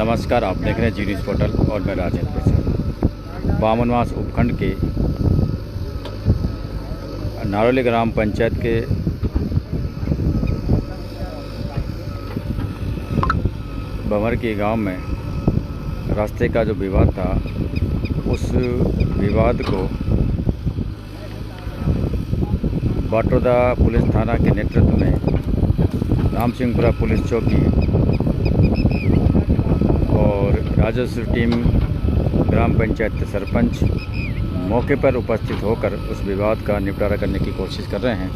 नमस्कार, आप देख रहे हैं जी न्यूज़ पोर्टल और मैं राजेंद्र सर। बामनवास उपखंड के नारोली ग्राम पंचायत के बमर के गांव में रास्ते का जो विवाद था, उस विवाद को बाटोदा पुलिस थाना के नेतृत्व में रामसिंहपुरा पुलिस चौकी और राजस्व टीम, ग्राम पंचायत के सरपंच मौके पर उपस्थित होकर उस विवाद का निपटारा करने की कोशिश कर रहे हैं।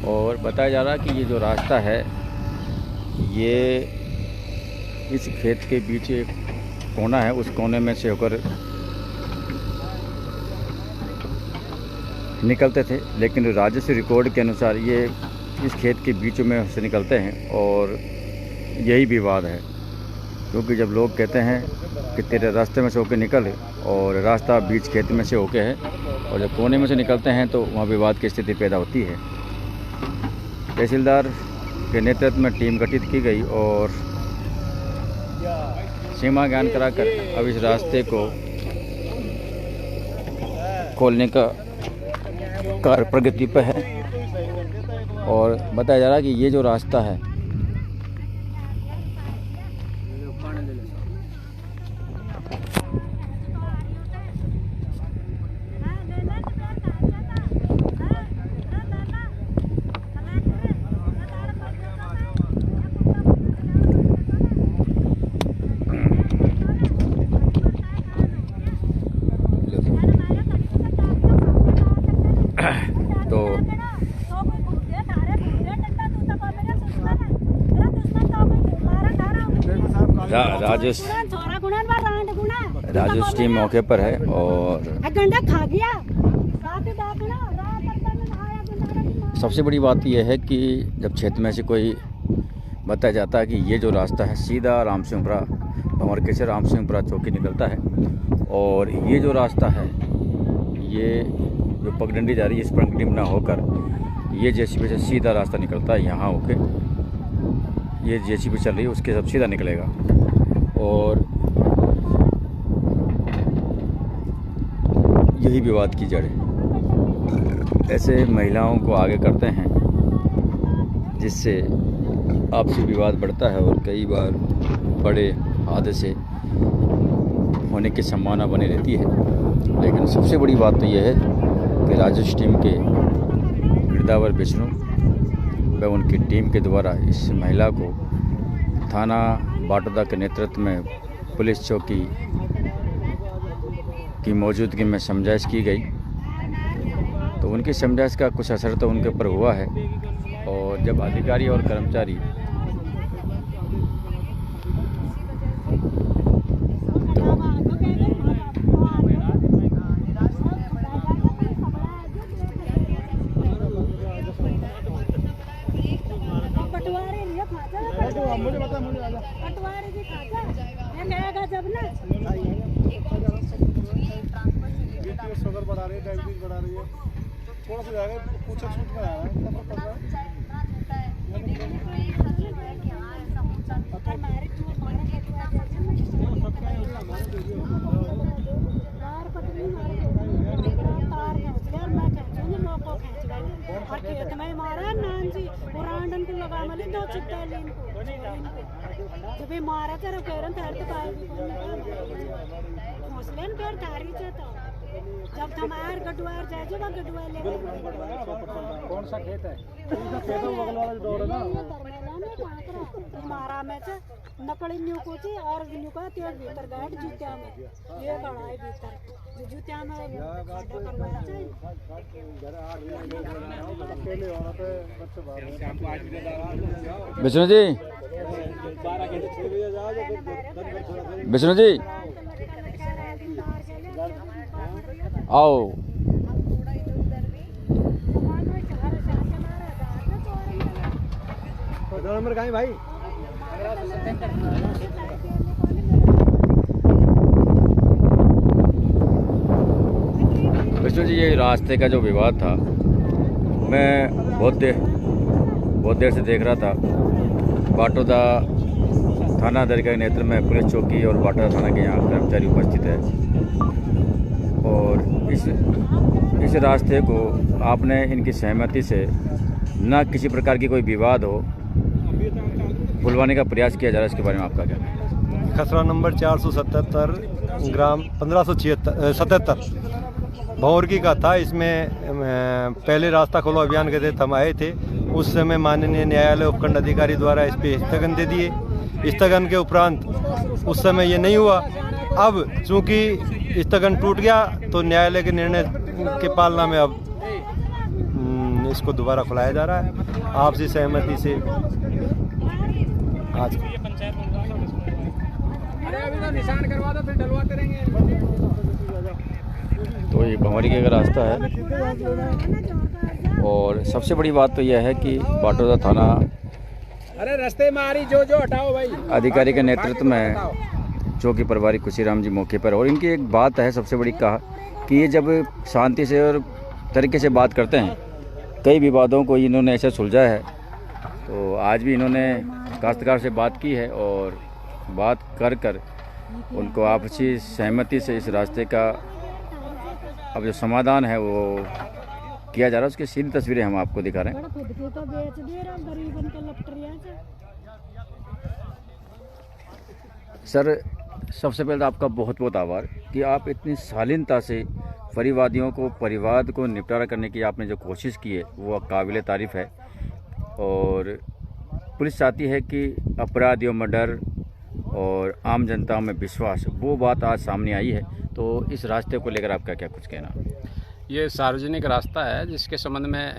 और बताया जा रहा है कि ये जो रास्ता है, ये इस खेत के बीच एक कोना है, उस कोने में से होकर निकलते थे, लेकिन राजस्व रिकॉर्ड के अनुसार ये इस खेत के बीच में से निकलते हैं और यही विवाद है। क्योंकि जब लोग कहते हैं कि तेरे रास्ते में से होकर निकल और रास्ता बीच खेत में से होके है, और जब कोने में से निकलते हैं तो वहाँ विवाद की स्थिति पैदा होती है। तहसीलदार के नेतृत्व में टीम गठित की गई और सीमा ज्ञान कराकर अब इस रास्ते को खोलने का कार्य प्रगति पर है। और बताया जा रहा है कि ये जो रास्ता है, राजेश टीम मौके पर है। और सबसे बड़ी बात यह है कि जब क्षेत्र में से कोई बताया जाता है कि ये जो रास्ता है सीधा रामसिंहपुरा भंवर से रामसिंहपुरा चौकी निकलता है, और ये जो रास्ता है, ये जो पगडंडी जा रही है, इस पगडंडी में ना होकर ये जेसीबी से सीधा रास्ता निकलता है यहाँ होके। ये जेसीबी चल रही है, उसके सब सीधा निकलेगा। और यही विवाद की जड़ है। ऐसे महिलाओं को आगे करते हैं जिससे आपसी विवाद बढ़ता है और कई बार बड़े हादसे होने की संभावना बनी रहती है। लेकिन सबसे बड़ी बात तो यह है कि राजेश टीम के गिरदावर विष्णु व उनकी टीम के द्वारा इस महिला को थाना बाटोदा के नेतृत्व में पुलिस चौकी की मौजूदगी में समझाइश की गई। तो उनकी समझाइश का कुछ असर तो उनके ऊपर हुआ है। और जब अधिकारी और कर्मचारी बढ़ा रही है, डायबिटीज बढ़ा रही है, थोड़ा सा जाएगा कुछ छूट में आ रहा है। मारा कर जब हमारे गडवार जाए जो गडवार ले कौन सा खेत है? खेत बगल वाला जो है ना, मारा में से नकली न्यू को थी और न्यू का तेल भीतर गाड़ जूतिया में ये कढ़ाई भीतर जो जूतिया में खाड़ा करवाया चाहिए। अकेले होना पे बच्चे बाहर। विष्णु जी, विष्णु जी आओ। नंबर कहाँ है भाई? विष्णु जी, ये रास्ते का जो विवाद था, मैं बहुत देर से देख रहा था। बाटोदा थाना अधिकारी के नेतृत्व में पुलिस चौकी और बाटोदा थाना के यहाँ कर्मचारी उपस्थित है और इस रास्ते को आपने इनकी सहमति से न किसी प्रकार की कोई विवाद हो खुलवाने का प्रयास किया जा रहा है, इसके बारे में आपका कहना है? खसरा नंबर 477 ग्राम 1577 भौरकी का था। इसमें पहले रास्ता खोलो अभियान के तहत हम आए थे। उस समय माननीय न्यायालय उपखंड अधिकारी द्वारा इस पे स्थगन दे दिए। स्थगन के उपरांत उस समय ये नहीं हुआ। अब चूंकि स्थगन टूट गया तो न्यायालय के निर्णय के पालना में अब इसको दोबारा खुलाया जा रहा है आपसी सहमति से। आज तो ये भंवरी का रास्ता है और सबसे बड़ी बात तो यह है कि बाटोदा थाना अरे रास्ते में आ रही जो हटाओ भाई अधिकारी के नेतृत्व में चौकी प्रभारी खुशीराम जी मौके पर। और इनकी एक बात है सबसे बड़ी कहा कि ये जब शांति से और तरीके से बात करते हैं, कई विवादों को इन्होंने ऐसे सुलझा है। तो आज भी इन्होंने काश्तकार से बात की है और बात कर उनको आपसी सहमति से इस रास्ते का अब जो समाधान है वो किया जा रहा है। उसकी सीधी तस्वीरें हम आपको दिखा रहे हैं। सर, सबसे पहले तो आपका बहुत बहुत आभार कि आप इतनी शालीनता से परिवादियों को परिवाद को निपटारा करने की आपने जो कोशिश की है वो काबिल तारीफ़ है। और पुलिस चाहती है कि अपराधियों में डर और आम जनता में विश्वास, वो बात आज सामने आई है। तो इस रास्ते को लेकर आपका क्या कुछ कहना? ये सार्वजनिक रास्ता है जिसके संबंध में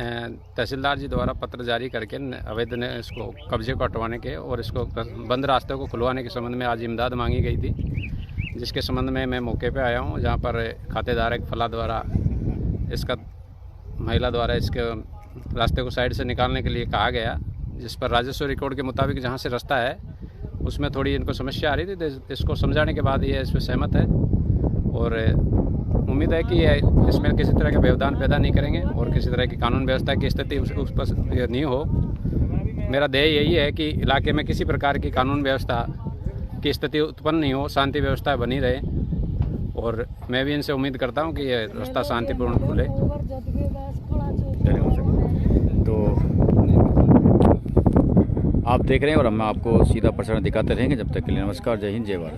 तहसीलदार जी द्वारा पत्र जारी करके अवैध ने इसको कब्जे को हटवाने के और इसको बंद रास्ते को खुलवाने के संबंध में आज इमदाद मांगी गई थी, जिसके संबंध में मैं मौके पे आया हूँ, जहाँ पर खातेदार फला द्वारा इसका महिला द्वारा इसके रास्ते को साइड से निकालने के लिए कहा गया, जिस पर राजस्व रिकॉर्ड के मुताबिक जहाँ से रास्ता है उसमें थोड़ी इनको समस्या आ रही थी। इसको समझाने के बाद ये इस पर सहमत है और उम्मीद है कि इसमें किसी तरह का व्यवधान पैदा नहीं करेंगे और किसी तरह की कानून व्यवस्था की स्थिति उस पर नहीं हो। मेरा ध्येय यही है कि इलाके में किसी प्रकार की कानून व्यवस्था की स्थिति उत्पन्न नहीं हो, शांति व्यवस्था बनी रहे और मैं भी इनसे उम्मीद करता हूं कि ये रास्ता शांतिपूर्ण खुले। तो आप देख रहे हैं और हम आपको सीधा प्रसारण दिखाते रहेंगे। जब तक के लिए नमस्कार, जय हिंद, जय भारत।